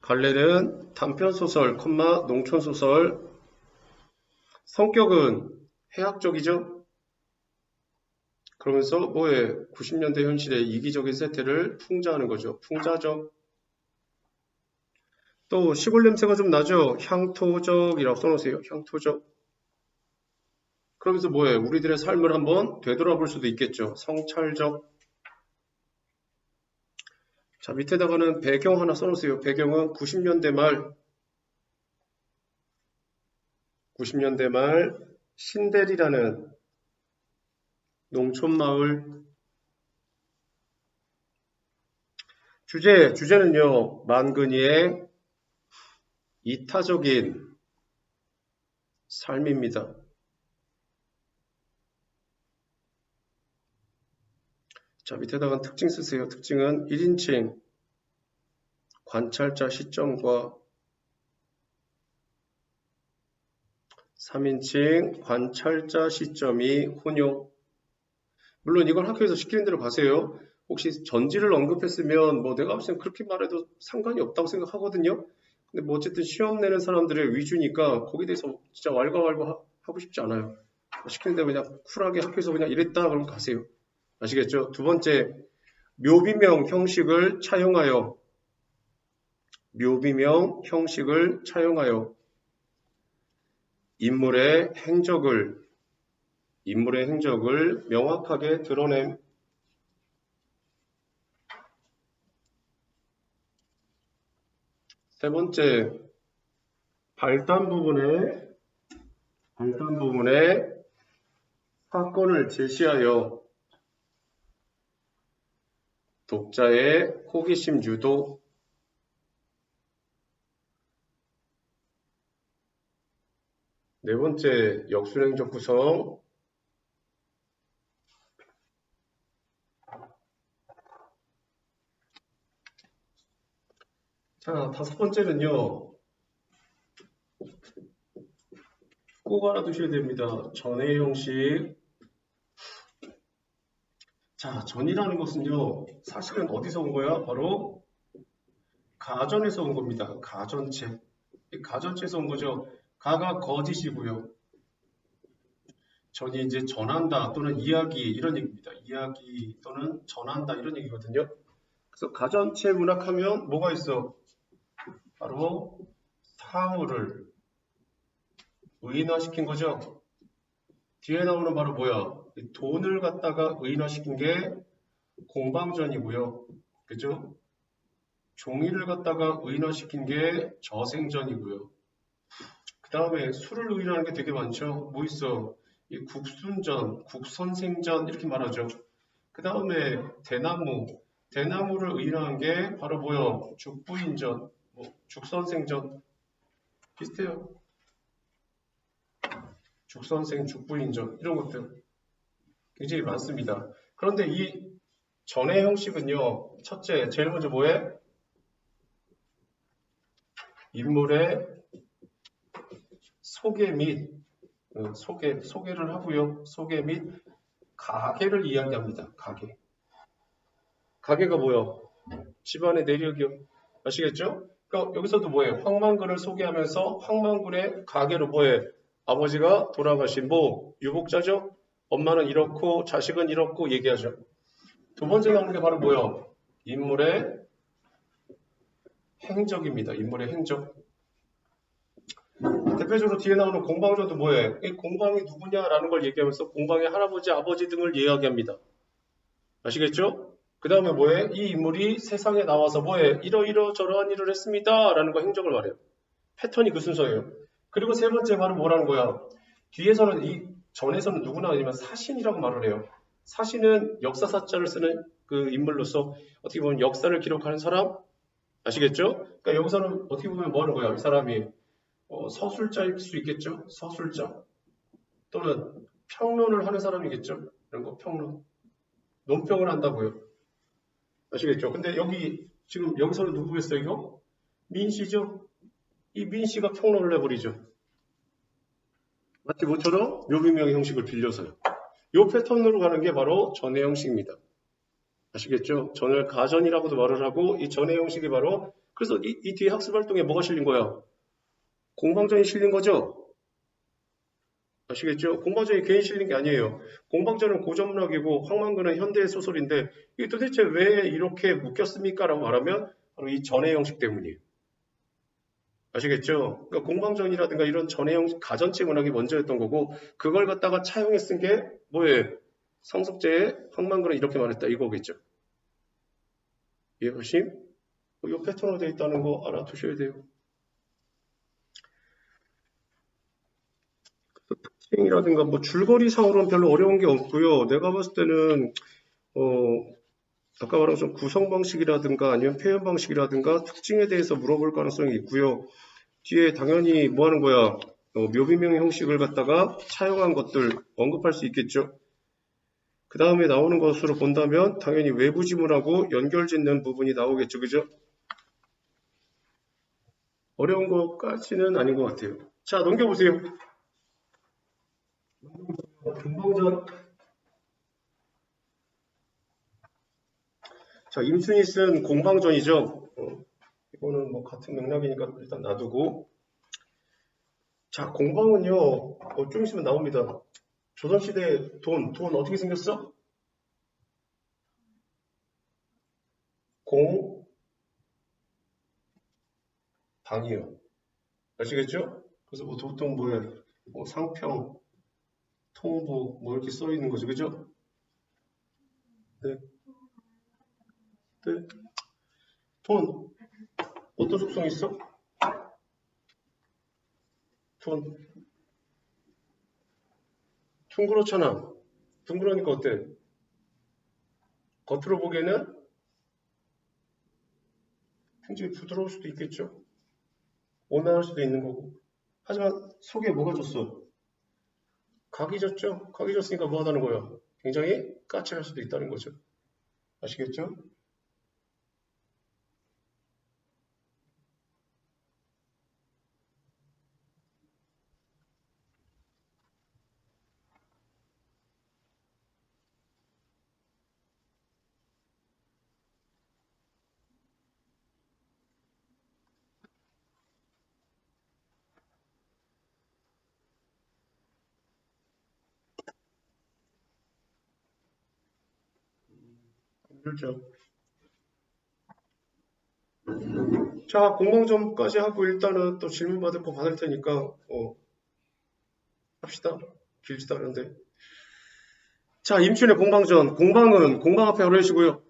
갈래는 단편소설, 농촌소설. 성격은 해학적이죠? 그러면서 뭐에 90년대 현실의 이기적인 세태를 풍자하는 거죠. 풍자적. 또 시골 냄새가 좀 나죠? 향토적이라고 써놓으세요. 향토적. 그러면서 뭐에 우리들의 삶을 한번 되돌아볼 수도 있겠죠. 성찰적. 자, 밑에다가는 배경 하나 써놓으세요. 배경은 90년대 말 신대리라는 농촌마을. 주제는요. 만근이의 이타적인 삶입니다. 자, 밑에다가 특징 쓰세요. 특징은 1인칭 관찰자 시점과 3인칭 관찰자 시점이 혼용. 물론 이건 학교에서 시키는 대로 가세요. 혹시 전지를 언급했으면 뭐 내가 봤을 땐 그렇게 말해도 상관이 없다고 생각하거든요. 근데 뭐 어쨌든 시험 내는 사람들의 위주니까 거기에 대해서 진짜 왈가왈부 하고 싶지 않아요. 시키는 대로 그냥 쿨하게 학교에서 그냥 이랬다 그러면 가세요. 아시겠죠? 두 번째, 묘비명 형식을 차용하여. 묘비명 형식을 차용하여 인물의 행적을 명확하게 드러냄. 세 번째, 발단 부분에 사건을 제시하여 독자의 호기심 유도. 네 번째, 역순행적 구성. 자, 다섯 번째는요. 꼭 알아두셔야 됩니다. 전의 형식. 자, 전이라는 것은요. 사실은 어디서 온 거야? 바로 가전에서 온 겁니다. 가전체. 가전체에서 온 거죠. 가가 거짓이고요. 전이 이제 전한다 또는 이야기 이런 얘기입니다. 이야기 또는 전한다 이런 얘기거든요. 그래서 가전체 문학하면 뭐가 있어? 바로 사물을 의인화시킨 거죠. 뒤에 나오는 바로 뭐야? 돈을 갖다가 의인화시킨 게 공방전이고요. 그죠? 종이를 갖다가 의인화시킨 게 저생전이고요. 그 다음에 술을 의인화하는 게 되게 많죠. 뭐 있어? 이 국순전, 국선생전 이렇게 말하죠. 그 다음에 대나무를 의인화한 게 바로 뭐야? 죽부인전, 죽선생전 비슷해요. 죽선생, 죽부인전 이런 것들 굉장히 많습니다. 그런데 이 전의 형식은요. 첫째, 제일 먼저 뭐해? 인물의 소개 및 소개를 하고요. 소개 및 가계를 이야기합니다. 가계가 뭐야? 집안의 내력이요. 아시겠죠? 그러니까 여기서도 뭐예요? 황만근을 소개하면서 황만근의 가계로 뭐해? 아버지가 돌아가신 유복자죠? 엄마는 이렇고 자식은 이렇고 얘기하죠. 두 번째 나오는 게 바로 뭐야? 인물의 행적입니다. 인물의 행적. 대표적으로 뒤에 나오는 공방전도 뭐예요? 이 공방이 누구냐라는 걸 얘기하면서 공방의 할아버지, 아버지 등을 이야기합니다. 아시겠죠? 그 다음에 뭐예요? 이 인물이 세상에 나와서 뭐예요? 이러저러한 일을 했습니다. 라는 거 행적을 말해요. 패턴이 그 순서예요. 그리고 세 번째 말은 뭐라는 거야? 뒤에서는 전에서는 누구나 아니면 사신이라고 말을 해요. 사신은 역사사자를 쓰는 그 인물로서 어떻게 보면 역사를 기록하는 사람? 아시겠죠? 그러니까 여기서는 어떻게 보면 뭐 하는 거야? 이 사람이 서술자일 수 있겠죠? 서술자. 또는 평론을 하는 사람이겠죠? 이런 거 평론. 논평을 한다고요. 아시겠죠? 근데 지금 여기서는 누구겠어요, 이거? 민씨죠? 이 민씨가 평론을 해버리죠. 마치 뭐처럼 묘비명의 형식을 빌려서요. 이 패턴으로 가는 게 바로 전의 형식입니다. 아시겠죠? 전을 가전이라고도 말을 하고 이 전의 형식이 바로 그래서 이 뒤에 학습활동에 뭐가 실린 거야? 공방전이 실린 거죠? 아시겠죠? 공방전이 괜히 실린 게 아니에요. 공방전은 고전문학이고 황망근은 현대의 소설인데 이게 도대체 왜 이렇게 묶였습니까? 라고 말하면 바로 이 전해 형식 때문이에요. 아시겠죠? 그러니까 공방전이라든가 이런 전해 형식 가전체 문학이 먼저였던 거고 그걸 갖다가 차용해 쓴 게 뭐예요? 성석재의 황망근은 이렇게 말했다 이거겠죠. 이해가심? 이 패턴으로 되어 있다는 거 알아두셔야 돼요. 특징이라든가 뭐 줄거리상으로는 별로 어려운 게 없고요. 내가 봤을 때는 아까 말한 좀 구성 방식이라든가 아니면 표현 방식이라든가 특징에 대해서 물어볼 가능성이 있고요. 뒤에 당연히 뭐 하는 거야? 묘비명 형식을 갖다가 차용한 것들 언급할 수 있겠죠. 그 다음에 나오는 것으로 본다면 당연히 외부 지문하고 연결 짓는 부분이 나오겠죠. 그죠? 어려운 것까지는 아닌 것 같아요. 자, 넘겨보세요. 금방전. 자, 임순이 쓴 공방전이죠. 이거는 뭐 같은 맥락이니까 일단 놔두고. 자, 공방은요, 좀 있으면 나옵니다. 조선시대 돈 어떻게 생겼어? 공방이요. 아시겠죠? 그래서 뭐 보통 뭐야, 뭐 상평, 통부, 뭐 이렇게 써 있는 거죠. 그죠? 네. 네. 돈, 어떤 속성이 있어? 돈. 둥그렇잖아. 둥그러니까 어때? 겉으로 보기에는 굉장히 부드러울 수도 있겠죠. 온화할 수도 있는 거고. 하지만 속에 뭐가 졌어? 각이 졌죠? 각이 졌으니까 뭐 하다는 거야? 굉장히 까칠할 수도 있다는 거죠. 아시겠죠? 힘들죠. 자, 공방점까지 하고 일단은 또 질문 받을 거 받을 테니까 합시다. 길지도 않은데. 자, 임춘의 공방전. 공방은 공방 앞에 어려우시고요.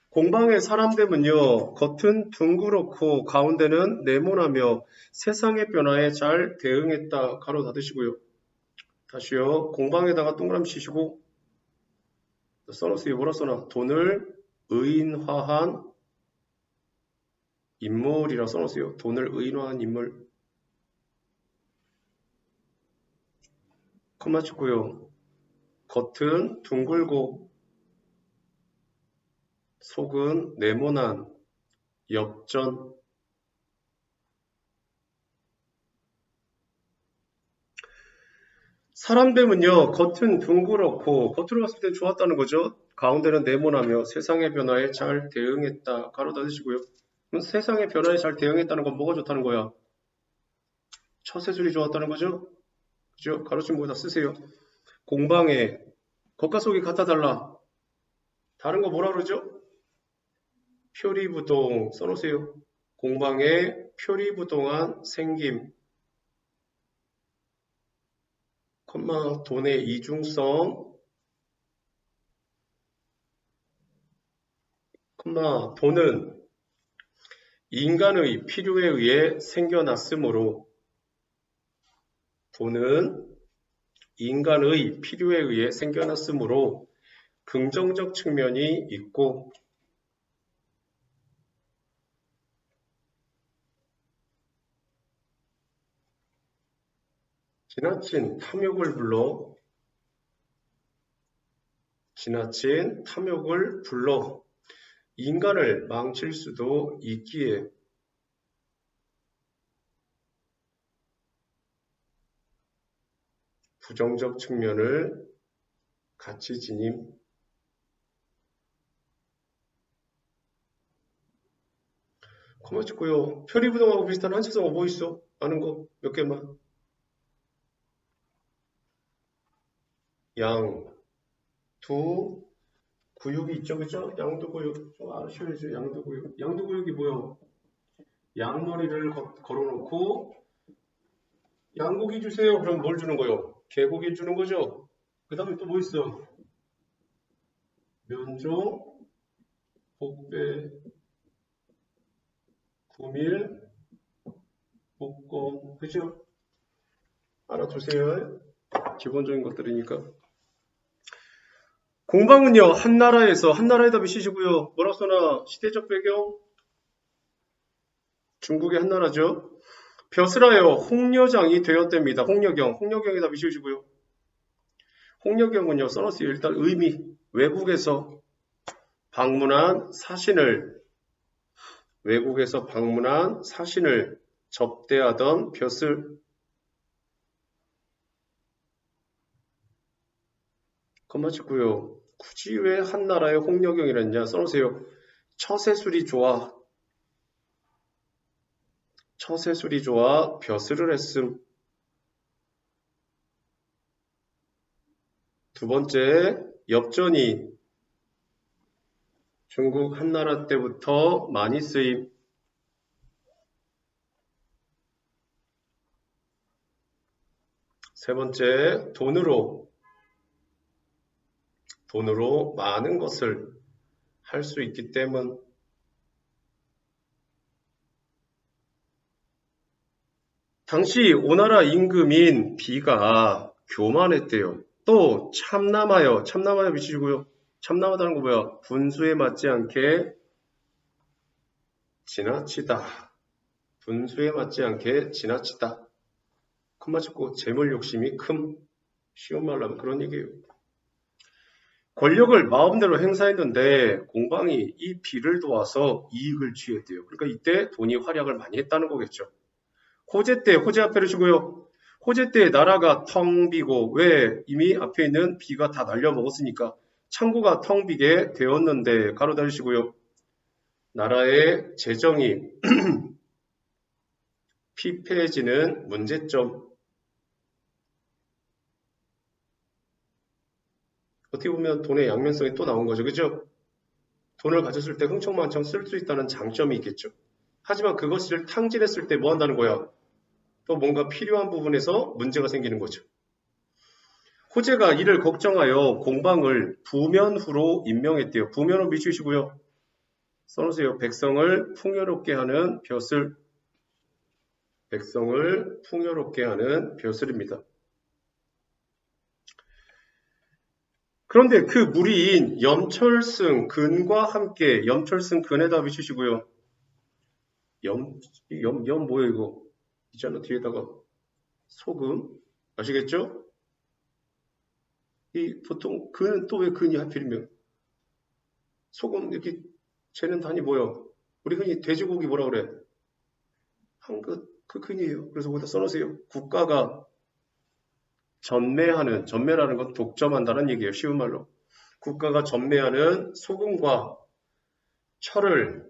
공방의 사람됨은요, 겉은 둥그렇고 가운데는 네모나며 세상의 변화에 잘 대응했다. 가로 닫으시고요. 다시요. 공방에다가 동그라미 치시고 써놓으세요. 뭐라 써놔? 돈을 의인화한 인물이라 써놓으세요. 돈을 의인화한 인물. 콤마 찍고요. 겉은 둥글고 속은 네모난 역전. 사람됨은요, 겉은 둥그렇고 겉으로 봤을 땐 좋았다는 거죠. 가운데는 네모나며 세상의 변화에 잘 대응했다. 가로 닫으시고요. 그럼 세상의 변화에 잘 대응했다는 건 뭐가 좋다는 거야? 처세술이 좋았다는 거죠? 그죠? 가로친 거기다 쓰세요. 공방에 겉과 속이 같아 달라. 다른 거 뭐라 그러죠? 표리부동 써놓으세요. 공방에 표리부동한 생김, 콤마 돈의 이중성, 콤마 돈은 인간의 필요에 의해 생겨났으므로 돈은 인간의 필요에 의해 생겨났으므로 긍정적 측면이 있고 지나친 탐욕을 불러 인간을 망칠 수도 있기에 부정적 측면을 같이 지님. 가만 찍고요. 표리부동하고 비슷한 한식성어 뭐 있어? 아는 거 몇 개만. 양두 구육이 있죠, 그죠? 양두구육 좀 아셔야죠. 양두구육. 양두구육이 뭐요? 양머리를 걸어놓고 양고기 주세요. 그럼 뭘 주는 거요? 개고기 주는 거죠. 그 다음에 또 뭐 있어? 면종, 복배, 구밀, 복권, 그죠? 알아두세요. 기본적인 것들이니까. 공방은요, 한나라의 답이 시시고요. 뭐라 써나? 시대적 배경? 중국의 한나라죠. 벼슬하여 홍려장이 되었답니다. 홍려경의 답이 시시고요. 홍려경은요, 써놨어요. 일단 의미, 외국에서 방문한 사신을 접대하던 벼슬. 그만 찍고요. 굳이 왜 한나라의 홍려경이랬냐 써놓으세요. 처세술이 좋아 벼슬을 했음. 두 번째, 엽전이 중국 한나라 때부터 많이 쓰임. 세 번째, 돈으로 많은 것을 할 수 있기 때문. 당시 오나라 임금인 비가 교만했대요. 또 참남하여 미치시고요. 참남하다는 거 뭐야? 분수에 맞지 않게 지나치다. 큰말 찍고 재물 욕심이 큼. 쉬운 말로 하면 그런 얘기예요. 권력을 마음대로 행사했는데 공방이 이 비를 도와서 이익을 취했대요. 그러니까 이때 돈이 활약을 많이 했다는 거겠죠. 호제 때, 호제 앞에 두시고요. 호제 때 나라가 텅 비고, 왜? 이미 앞에 있는 비가 다 날려먹었으니까 창고가 텅 비게 되었는데, 가로 달으시고요. 나라의 재정이 피폐해지는 문제점. 어떻게 보면 돈의 양면성이 또 나온 거죠. 그죠? 돈을 가졌을 때 흥청망청 쓸 수 있다는 장점이 있겠죠. 하지만 그것을 탕진했을 때 뭐 한다는 거야? 또 뭔가 필요한 부분에서 문제가 생기는 거죠. 호재가 이를 걱정하여 공방을 부면후로 임명했대요. 부면후 미치시고요. 써놓으세요. 백성을 풍요롭게 하는 벼슬입니다. 그런데 그 무리인 염철승 근과 함께 염철승 근에다 미치시고요. 염 뭐예요 이거? 있잖아 뒤에다가 소금 아시겠죠? 이 보통 근은 또 왜 근이 하필이면 소금 이렇게 재는 단위 뭐예요? 우리 흔히 돼지고기 뭐라 그래? 한끗 그 근이에요. 그래서 거기다 써놓으세요. 국가가 전매라는 건 독점한다는 얘기예요. 쉬운 말로. 국가가 전매하는 소금과 철을,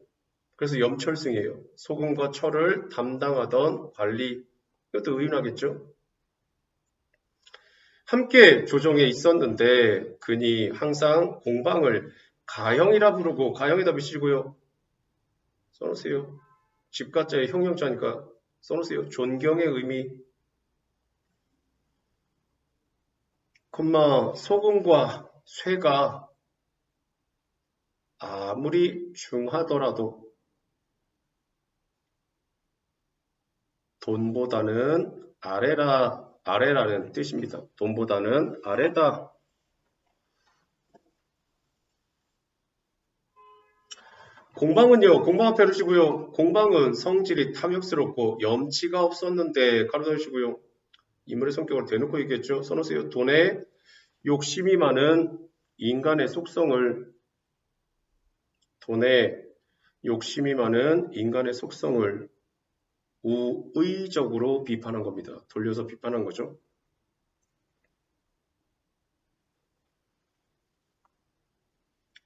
그래서 염철승이에요. 소금과 철을 담당하던 관리, 이것도 의윤하겠죠. 함께 조정에 있었는데 그니 항상 공방을 가형이라 부르고, 가형에다 미치고요. 써놓으세요. 집가자의 형용자니까 써놓으세요. 존경의 의미. 소금과 쇠가 아무리 중하더라도 돈보다는 아래라는 뜻입니다. 돈보다는 아래다. 공방은요, 공방 앞에 두시고요. 공방은 성질이 탐욕스럽고 염치가 없었는데 가로 닫으시고요. 인물의 성격을 대놓고 얘기했죠. 써놓으세요. 돈에 욕심이 많은 인간의 속성을 우의적으로 비판한 겁니다. 돌려서 비판한 거죠.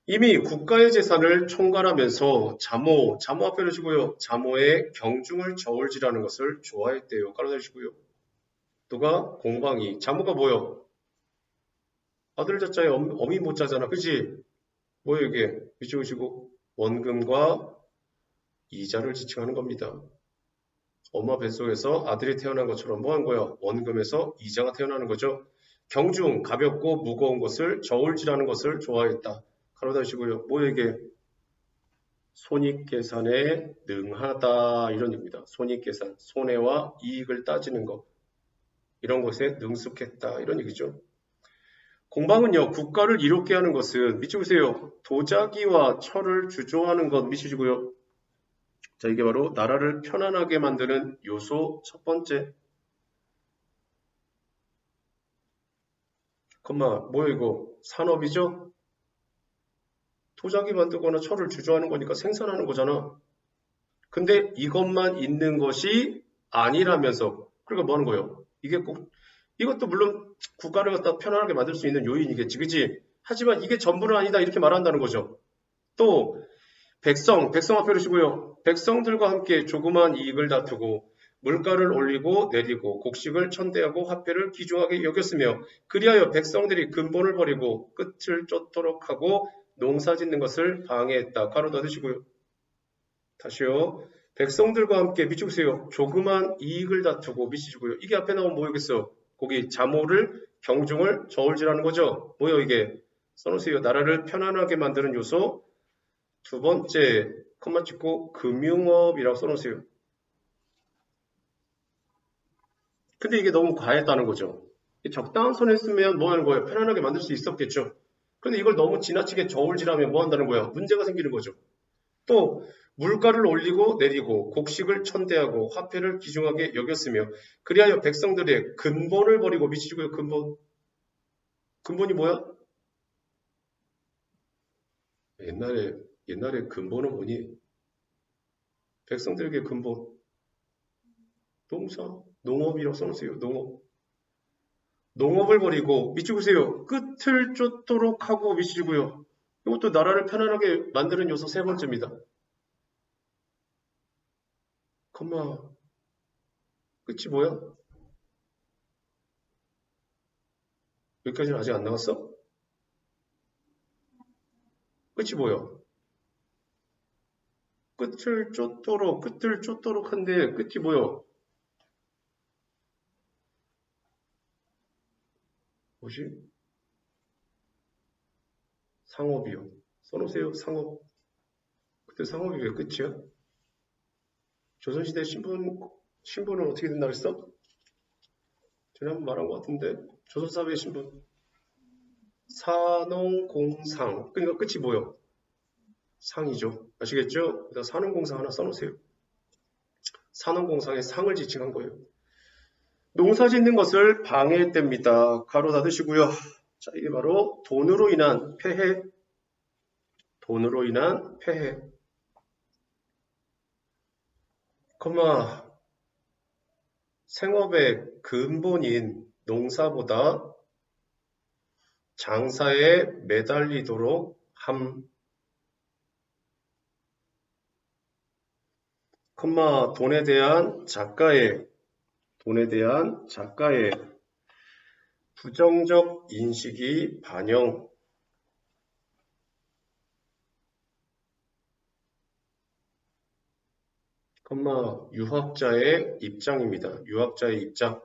이미 국가의 재산을 총괄하면서 자모 앞에 놓으시고요. 자모의 경중을 저울질하는 것을 좋아했대요. 깔아주시고요. 누가? 공방이. 자모가 뭐요? 아들 자자에 어미 모자잖아. 그지? 뭐예요 이게? 비추시고 원금과 이자를 지칭하는 겁니다. 엄마 뱃속에서 아들이 태어난 것처럼 뭐 한 거야? 원금에서 이자가 태어나는 거죠. 경중, 가볍고 무거운 것을 저울질하는 것을 좋아했다. 가로 다시고요. 뭐예요 이게? 손익계산에 능하다 이런 의미입니다. 손익계산, 손해와 이익을 따지는 것. 이런 것에 능숙했다 이런 얘기죠. 공방은요. 국가를 이롭게 하는 것은 미치보세요. 도자기와 철을 주조하는 것 미치시고요. 자, 이게 바로 나라를 편안하게 만드는 요소 첫 번째. 뭐야 이거? 산업이죠? 도자기 만들거나 철을 주조하는 거니까 생산하는 거잖아. 근데 이것만 있는 것이 아니라면서. 그러니까 뭐 하는 거예요? 이게 꼭, 이것도 물론 국가를 갖다 편안하게 만들 수 있는 요인이겠지, 그지? 하지만 이게 전부는 아니다, 이렇게 말한다는 거죠. 또, 백성 앞에 두시고요. 백성들과 함께 조그만 이익을 다투고 물가를 올리고 내리고 곡식을 천대하고 화폐를 귀중하게 여겼으며 그리하여 백성들이 근본을 버리고 끝을 쫓도록 하고 농사 짓는 것을 방해했다. 가로 닫으시고요. 다시요. 백성들과 함께 미치보세요. 조그만 이익을 다투고 미치시고요. 이게 앞에 나온 뭐겠어? 거기 자모를 경중을 저울질하는 거죠. 뭐요 이게? 써놓으세요. 나라를 편안하게 만드는 요소. 두 번째, 컴마 찍고 금융업이라고 써놓으세요. 근데 이게 너무 과했다는 거죠. 적당한 선에 쓰면 뭐 하는 거예요? 편안하게 만들 수 있었겠죠. 근데 이걸 너무 지나치게 저울질하면 뭐 한다는 거예요? 문제가 생기는 거죠. 또 물가를 올리고 내리고 곡식을 천대하고 화폐를 귀중하게 여겼으며 그리하여 백성들의 근본을 버리고 미치고요. 근본이 뭐야? 옛날에 근본은 뭐니? 백성들에게 근본 농업이라고 써놓으세요. 농업을 버리고 미치고세요. 끝을 쫓도록 하고 미치고요. 이것도 나라를 편안하게 만드는 요소 세 번째입니다. 끝이 뭐야? 여기까지는 아직 안 나왔어? 끝이 뭐야? 끝을 쫓도록 한데 끝이 뭐야? 뭐지? 상업이요. 써놓으세요. 상업. 그때 상업이 왜 끝이야? 조선시대 신분은 어떻게 된다 그랬어? 전에 한번 말한 것 같은데. 조선사회 신분. 산농공상. 그러니까 끝이 뭐요? 상이죠. 아시겠죠? 그래서 산업공상 하나 써놓으세요. 산업공상에 상을 지칭한 거예요. 농사 짓는 것을 방해했답니다. 가로 닫으시고요. 자, 이게 바로 돈으로 인한 폐해. 생업의 근본인 농사보다 장사에 매달리도록 함. 돈에 대한 작가의 부정적 인식이 반영. 유학자의 입장입니다. 유학자의 입장.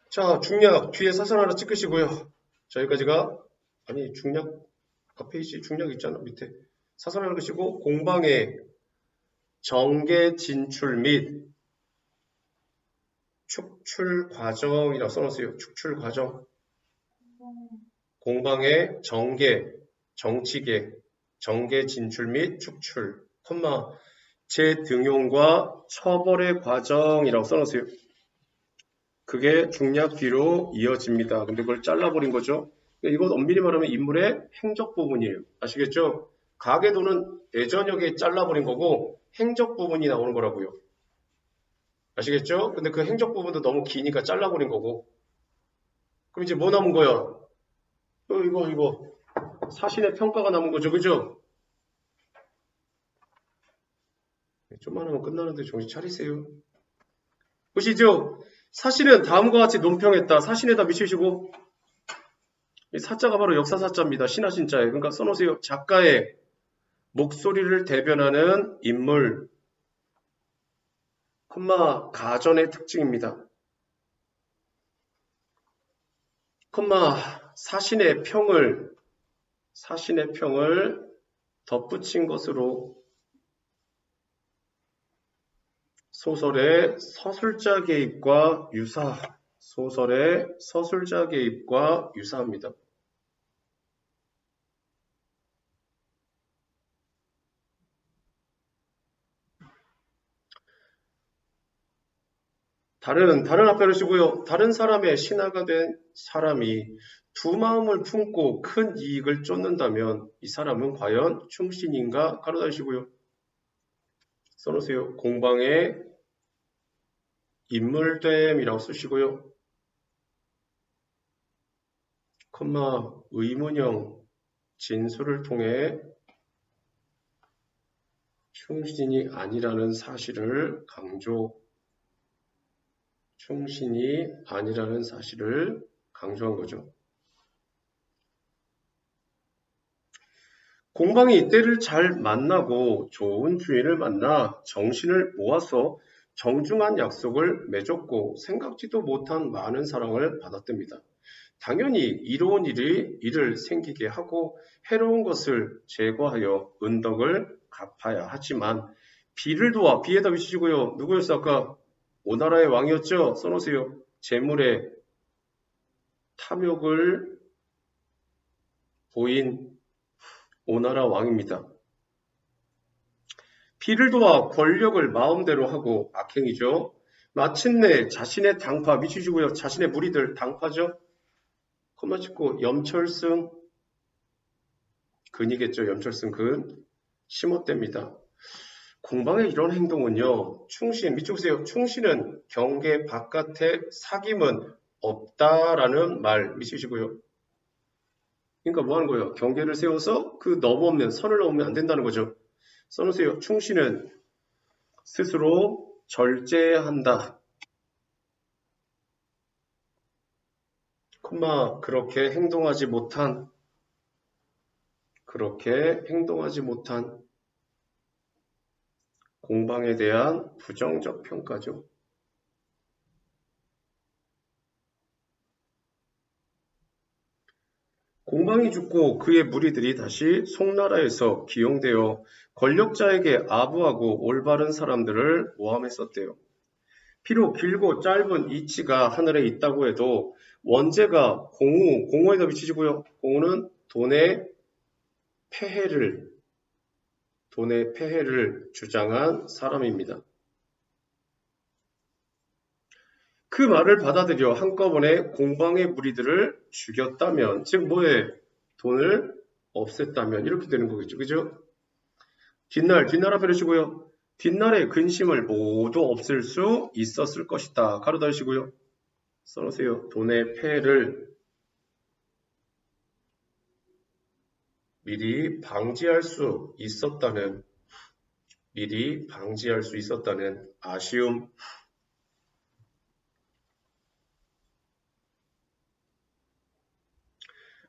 자, 중략 뒤에 사선 하나 찍으시고요. 자, 여기까지가 중략 앞에 중략 있잖아 밑에 사선 하나 그시고 공방의 정계 진출 및 축출 과정이라고 써놓으세요. 축출 과정. 공방의 정치계, 정계 진출 및 축출, 재등용과 처벌의 과정이라고 써놓으세요. 그게 중략 뒤로 이어집니다. 근데 그걸 잘라버린 거죠. 이건 엄밀히 말하면 인물의 행적 부분이에요. 아시겠죠? 가계도는 대전역에 잘라버린 거고 행적 부분이 나오는 거라고요. 아시겠죠? 근데 그 행적 부분도 너무 기니까 잘라버린 거고 그럼 이제 뭐 남은 거야? 이거. 사신의 평가가 남은 거죠. 그죠? 좀만 하면 끝나는데 정신 차리세요. 보시죠. 사신은 다음과 같이 논평했다. 사신에다 미치시고 이 사자가 바로 역사사자입니다. 신하신자에. 그러니까 써놓으세요. 작가의 목소리를 대변하는 인물, 가전의 특징입니다. 사신의 평을 덧붙인 것으로 소설의 서술자 개입과 유사합니다. 다른 앞에를 쓰고요. 다른 사람의 신하가 된 사람이 두 마음을 품고 큰 이익을 쫓는다면 이 사람은 과연 충신인가? 가로다시고요. 써놓으세요. 공방의 인물됨이라고 쓰시고요. 의문형 진술을 통해 충신이 아니라는 사실을 강조한 거죠. 공방이 이때를 잘 만나고 좋은 주인을 만나 정신을 모아서 정중한 약속을 맺었고 생각지도 못한 많은 사랑을 받았답니다. 당연히 이로운 일을 생기게 하고 해로운 것을 제거하여 은덕을 갚아야 하지만 비를 도와 비에다 비치시고요. 누구였어? 아까 오나라의 왕이었죠? 써놓으세요. 재물에 탐욕을 보인 오나라 왕입니다. 비를 도와 권력을 마음대로 하고 악행이죠. 마침내 자신의 당파 미치시고요. 자신의 무리들 당파죠. 콤마 찍고 염철승 근이겠죠. 염철승 근 심었답니다. 공방의 이런 행동은요. 밑줄 충신은 경계 바깥에 사귐은 없다라는 말 미치시고요. 그러니까 뭐 하는 거예요? 경계를 세워서 선을 넘으면 안 된다는 거죠. 써놓으세요. 충신은 스스로 절제한다. 그렇게 행동하지 못한 공방에 대한 부정적 평가죠. 공방이 죽고 그의 무리들이 다시 송나라에서 기용되어 권력자에게 아부하고 올바른 사람들을 모함했었대요. 비록 길고 짧은 이치가 하늘에 있다고 해도 원제가 공우에다 비치시고요. 공우는 돈의 폐해를 주장한 사람입니다. 그 말을 받아들여 한꺼번에 공방의 무리들을 죽였다면, 즉 돈을 없앴다면 이렇게 되는 거겠죠. 그죠? 뒷날 앞에 두시고요. 뒷날의 근심을 모두 없앨 수 있었을 것이다. 가로다 주시고요. 써놓으세요. 돈의 폐해를 미리 방지할 수 있었다는 아쉬움.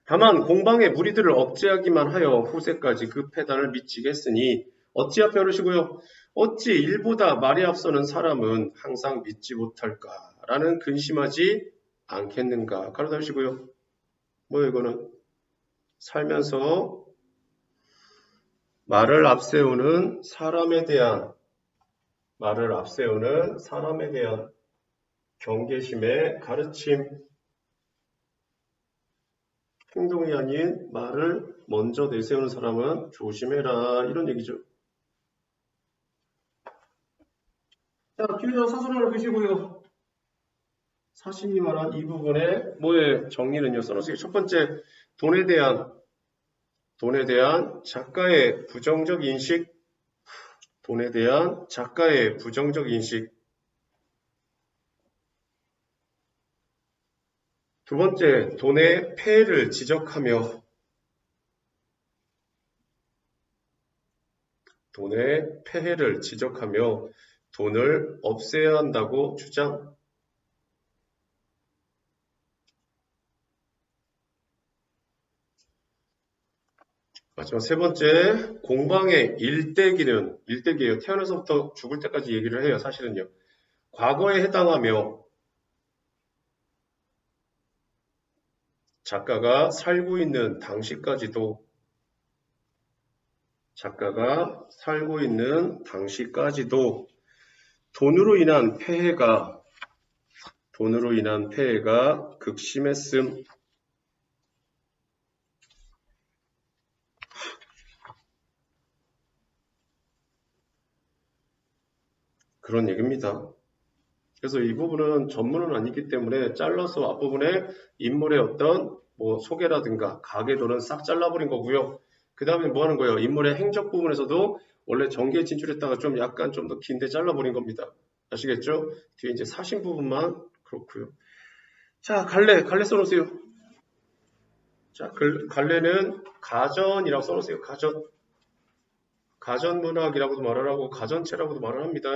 다만 공방의 무리들을 억제하기만 하여 후세까지 그 패단을 미치게 했으니 어찌 벼르시고요. 어찌 일보다 말에 앞서는 사람은 항상 믿지 못할까라는 근심하지 않겠는가. 가로다 주시고요. 이거는 살면서 말을 앞세우는 사람에 대한 경계심의 가르침. 행동이 아닌 말을 먼저 내세우는 사람은 조심해라. 이런 얘기죠. 자, 기회자 사설을 보시고요. 사신이 말한 이 부분의 정리는요. 써놓으세요. 첫 번째, 돈에 대한 작가의 부정적 인식. 두 번째, 돈의 폐해를 지적하며 돈의 폐해를 지적하며 돈을 없애야 한다고 주장. 마지막 세 번째, 공방의 일대기예요. 태어나서부터 죽을 때까지 얘기를 해요. 사실은요. 과거에 해당하며 작가가 살고 있는 당시까지도 돈으로 인한 폐해가 극심했음. 그런 얘기입니다. 그래서 이 부분은 전문은 아니기 때문에 잘라서 앞부분에 인물의 어떤 뭐 소개라든가 가계도는 싹 잘라버린 거고요. 그 다음에 뭐 하는 거예요? 인물의 행적 부분에서도 원래 전개에 진출했다가 좀 약간 좀 더 긴데 잘라버린 겁니다. 아시겠죠? 뒤에 이제 사신 부분만 그렇고요. 자, 갈래 써놓으세요. 자, 갈래는 가전이라고 써놓으세요. 가전문학이라고도 말을 하고 가전체라고도 말을 합니다.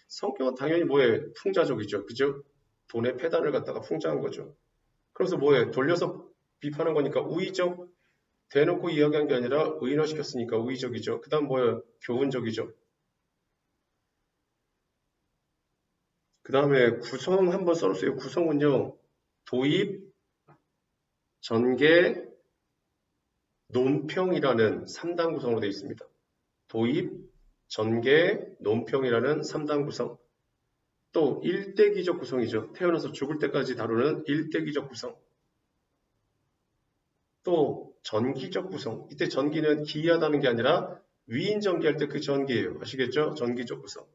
성격은 당연히 뭐예요? 풍자적이죠. 그죠? 돈의 폐단을 갖다가 풍자한 거죠. 그래서 뭐예요? 돌려서 비판한 거니까 우의적. 대놓고 이야기한 게 아니라 의인화시켰으니까 우의적이죠. 그 다음 뭐예요? 교훈적이죠. 그 다음에 구성 한번 써놓으세요. 구성은요. 도입, 전개, 논평이라는 3단 구성으로 되어 있습니다. 도입, 전개, 논평이라는 3단 구성. 또 일대기적 구성이죠. 태어나서 죽을 때까지 다루는 일대기적 구성. 또 전기적 구성. 이때 전기는 기이하다는 게 아니라 위인 전기할 때 그 전기예요. 아시겠죠? 전기적 구성.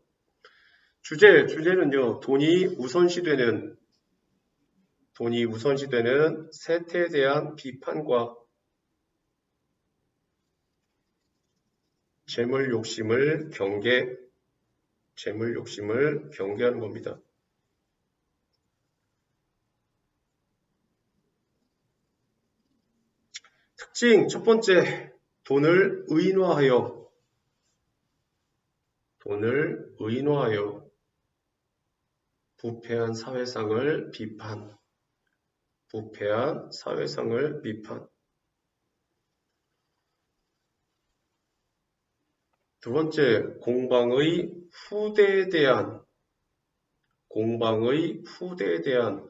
주제는요. 돈이 우선시되는 세태에 대한 비판과 재물 욕심을 경계하는 겁니다. 특징 첫 번째, 돈을 의인화하여 부패한 사회상을 비판. 두 번째, 공방의 후대에 대한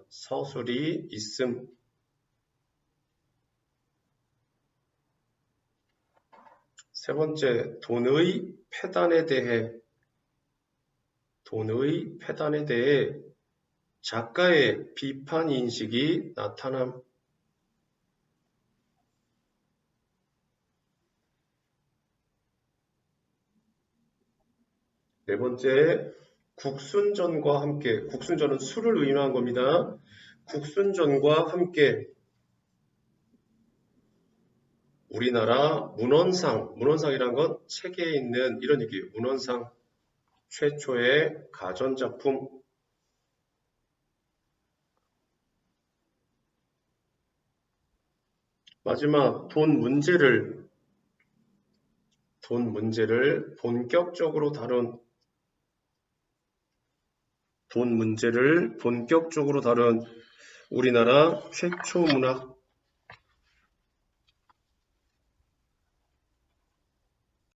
서술이 있음. 세 번째, 돈의 폐단에 대해 작가의 비판 인식이 나타남. 네 번째, 국순전과 함께, 국순전은 술을 의미한 겁니다. 국순전과 함께 우리나라 문헌상이란 건 책에 있는 이런 얘기예요. 문헌상 최초의 가전작품. 마지막, 돈 문제를 본격적으로 다룬 우리나라 최초 문학